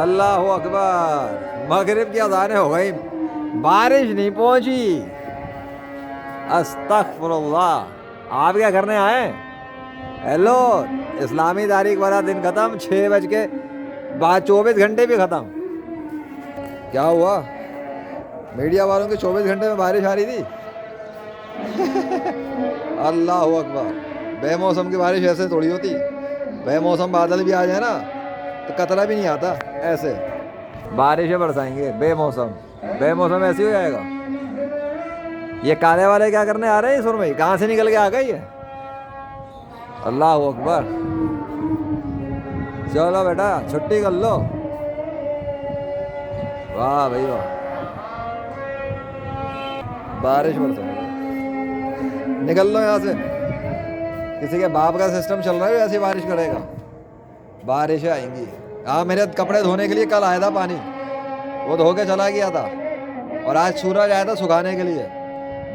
اللہ اکبر، مغرب کی اذانیں ہو گئی، بارش نہیں پہنچی۔ استغفر اللہ، آپ کیا کرنے آئے؟ ہیلو، اسلامی تاریخ والا دن ختم، 6:24 بھی ختم۔ کیا ہوا؟ میڈیا والوں کے 24 گھنٹے میں بارش آ رہی تھی؟ اللہ اکبر، بے موسم کی بارش ایسے تھوڑی ہوتی، بے موسم بادل بھی آ جائے نا تو قطرہ بھی نہیں آتا، ایسے بارشیں برسائیں گے بے موسم، بے موسم ایسے ہو جائے گا۔ یہ کالے والے کیا کرنے آ رہے ہیں سرمئی؟ کہاں سے نکل کے آ گئی ہے؟ اللہ اکبر، چلو بیٹا چھٹی کر لو۔ واہ بھائی واہ، بارش برسا نکل لو یہاں سے۔ کسی کے باپ کا سسٹم چل رہا ہے ایسی بارش کرے گا، بارشیں آئیں گی۔ ہاں، میرے کپڑے دھونے کے لیے کل آیا تھا پانی، وہ دھو کے چلا گیا تھا، اور آج سورج آیا تھا سکھانے کے لیے۔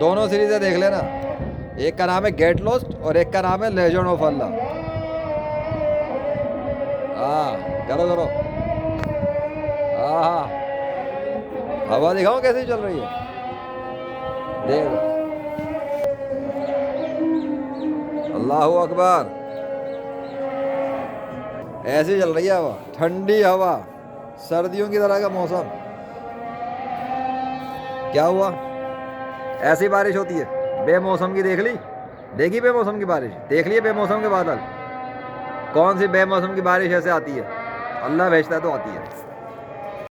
دونوں سیریزیں دیکھ لینا، ایک کا نام ہے گیٹ لوسٹ اور ایک کا نام ہے لیجنڈ آف اللہ۔ ہاں کرو کرو، ہاں ہاں، ہوا دکھاؤ کیسی چل رہی ہے، دیکھ۔ اللہ اکبر، ایسی چل رہی ہے ہوا، ٹھنڈی ہوا، سردیوں کی طرح کا موسم۔ کیا ہوا؟ ایسی بارش ہوتی ہے بے موسم کی؟ دیکھ لی؟ دیکھی بے موسم کی بارش؟ دیکھ لیے بے موسم کے بادل؟ کون سی بے موسم کی بارش ایسے آتی ہے؟ اللہ بھیجتا ہے تو آتی ہے۔